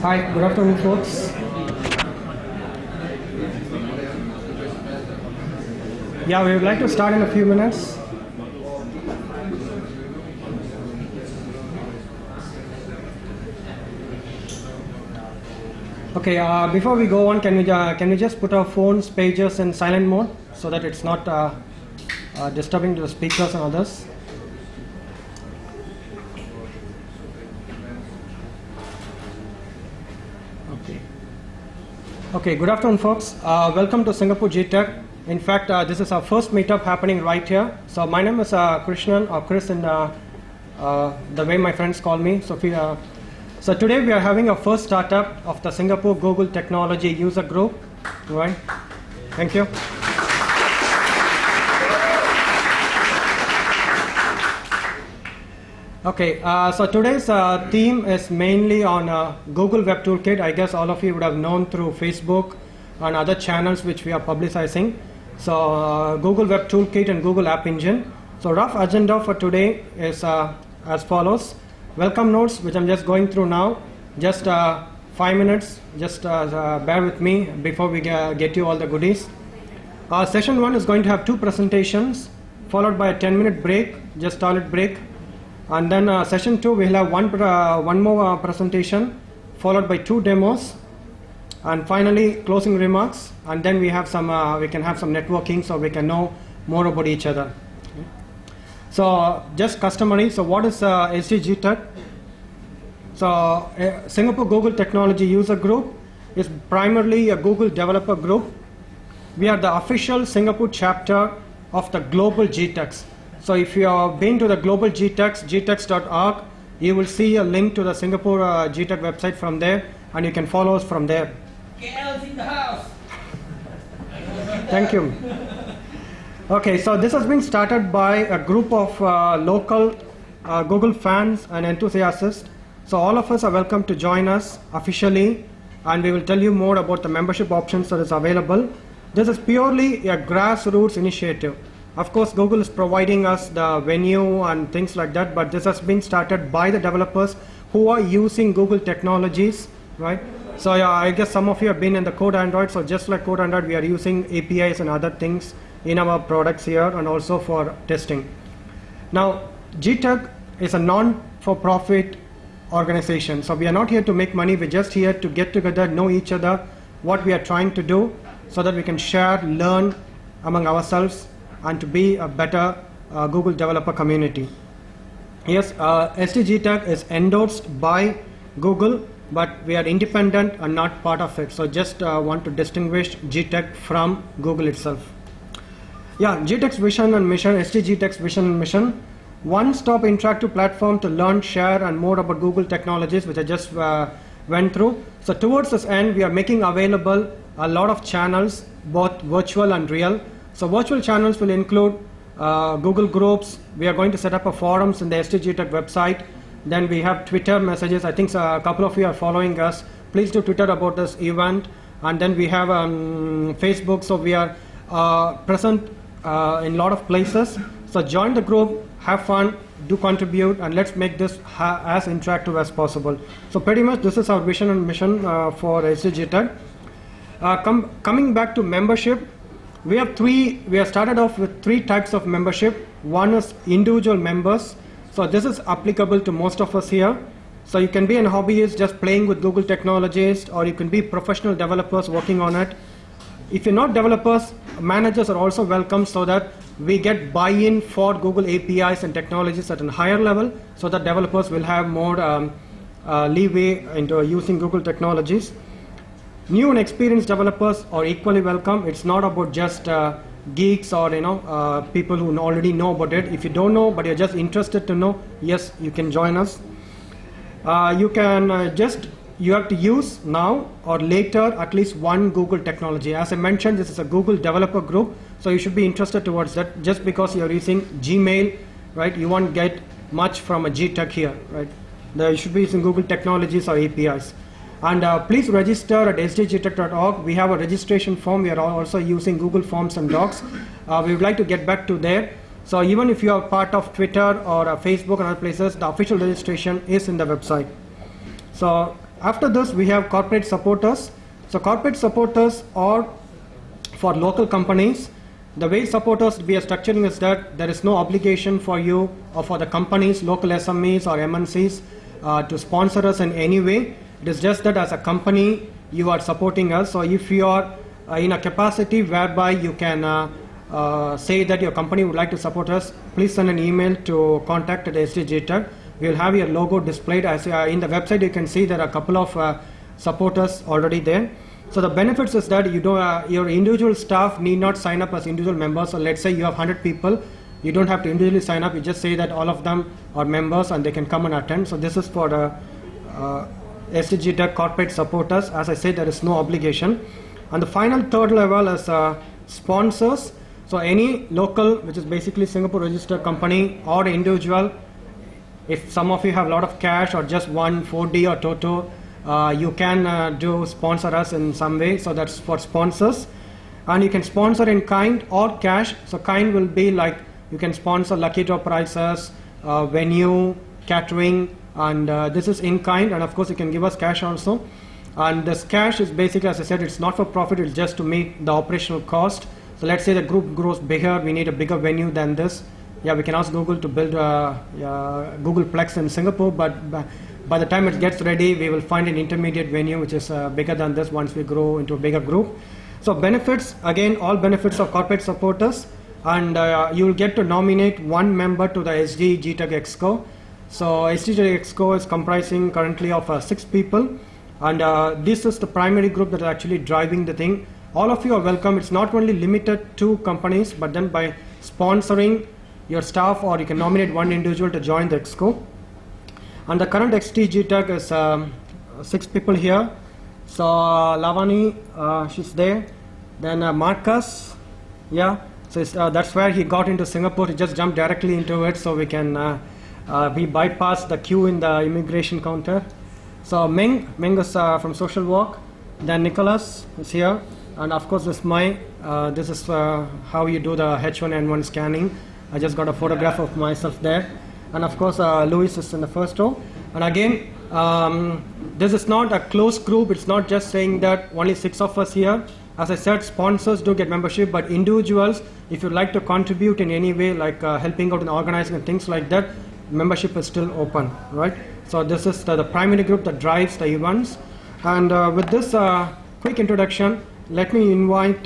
Hi, good afternoon, folks. Yeah, we would like to start in a few minutes. Okay, before we go on, can we just put our phones, pages in silent mode so that it's not disturbing to the speakers and others? Okay, good afternoon, folks. Welcome to Singapore GTUG. In fact, this is our first meetup happening right here. So my name is Krishnan, or Chris in the way my friends call me. So today we are having our first startup of the Singapore Google Technology User Group. Right? Thank you. Okay, so today's theme is mainly on Google Web Toolkit. I guess all of you would have known through Facebook and other channels which we are publicizing. So Google Web Toolkit and Google App Engine. So rough agenda for today is as follows. Welcome notes, which I'm just going through now. Just 5 minutes. Just bear with me before we get you all the goodies. Session 1 is going to have 2 presentations, followed by a 10-minute break, just toilet break. And then session 2, we'll have one more presentation, followed by 2 demos, and finally closing remarks. And then we have we can have some networking, so we can know more about each other. Okay. So just customary. So what is SG-GTUG? So Singapore Google Technology User Group is primarily a Google developer group. We are the official Singapore chapter of the global GTUGs. So if you have been to the global GTUGs, gtugs.org, you will see a link to the Singapore GTUG website from there, and you can follow us from there. KL's in the house. Thank you. Okay, so this has been started by a group of local Google fans and enthusiasts. So all of us are welcome to join us officially, and we will tell you more about the membership options that is available. This is purely a grassroots initiative. Of course, Google is providing us the venue and things like that, but this has been started by the developers who are using Google technologies, right? So I guess some of you have been in the Code Android, so just like Code Android, we are using APIs and other things in our products here and also for testing. Now, GTUG is a non-for-profit organization, so we are not here to make money, we're just here to get together, know each other, what we are trying to do, so that we can share, learn among ourselves, and to be a better Google developer community. Yes, SG-GTUG is endorsed by Google, but we are independent and not part of it. So just want to distinguish GTUG from Google itself. Yeah, GTUG's vision and mission, SG-GTUG's vision and mission, one-stop interactive platform to learn, share, and more about Google technologies, which I just went through. So towards this end, we are making available a lot of channels, both virtual and real. So virtual channels will include Google Groups. We are going to set up a forums in the SG-GTUG website. Then we have Twitter messages. I think a couple of you are following us. Please do Twitter about this event. And then we have Facebook. So we are present in a lot of places. So join the group, have fun, do contribute, and let's make this as interactive as possible. So pretty much this is our vision and mission for SG-GTUG. Coming back to membership, we have started off with 3 types of membership. One is individual members. So this is applicable to most of us here. So you can be a hobbyist just playing with Google technologies, or you can be professional developers working on it. If you're not developers, managers are also welcome, so that we get buy-in for Google APIs and technologies at a higher level, so that developers will have more leeway into using Google technologies. New and experienced developers are equally welcome. It's not about just geeks or people who already know about it. If you don't know but you're just interested to know, yes, you can join us. You have to use now or later at least one Google technology. As I mentioned, this is a Google developer group, so you should be interested towards that. Just because you're using Gmail, right, you won't get much from a GTUG here, right? You should be using Google technologies or APIs. And please register at SG-GTUG.org. We have a registration form. We are also using Google Forms and Docs. We would like to get back to there. So even if you are part of Twitter or Facebook and other places, the official registration is in the website. So After this, we have corporate supporters. So corporate supporters are for local companies. The way supporters we are structuring is that there is no obligation for you or for the companies, local SMEs or MNCs to sponsor us in any way. It is just that as a company, you are supporting us. So if you are in a capacity whereby you can say that your company would like to support us, please send an email to contact@SG-GTUG. We will have your logo displayed. As in the website, you can see there are a couple of supporters already there. So the benefits is that you don't, your individual staff need not sign up as individual members. So let's say you have 100 people, you don't have to individually sign up. You just say that all of them are members and they can come and attend. So this is for the SG-GTUG corporate supporters. As I said, there is no obligation. And the final third level is sponsors. So any local, which is basically Singapore registered company or individual, if some of you have a lot of cash or just one 4D or Toto, you can do sponsor us in some way. So that's for sponsors. And you can sponsor in kind or cash. So kind will be like you can sponsor lucky draw prizes, venue, catering, and this is in kind. And of course, you can give us cash also. And this cash is basically, as I said, it's not for profit. It's just to meet the operational cost. So let's say the group grows bigger. We need a bigger venue than this. Yeah, we can ask Google to build Googleplex in Singapore, but by the time it gets ready, we will find an intermediate venue which is bigger than this once we grow into a bigger group. So benefits, again, all benefits of corporate supporters, and you will get to nominate one member to the SG-GTUG Exco. So SG-GTUG Exco is comprising currently of 6 people, and this is the primary group that is actually driving the thing. All of you are welcome. It's not only limited to companies, but then by sponsoring your staff, or you can nominate one individual to join the Exco. And the current SG-GTUG is 6 people here. So Lavani, she's there. Then Marcus, yeah. So that's where he got into Singapore. He just jumped directly into it, so we can we bypass the queue in the immigration counter. So Meng is from Social Work. Then Nicholas is here, and of course this is how you do the H1N1 scanning. I just got a photograph of myself there. And of course, Louis is in the first row. And again, this is not a closed group. It's not just saying that only 6 of us here. As I said, sponsors do get membership, but individuals, if you'd like to contribute in any way, like helping out in organizing and things like that, membership is still open, right? So this is the primary group that drives the events. And with this quick introduction, let me invite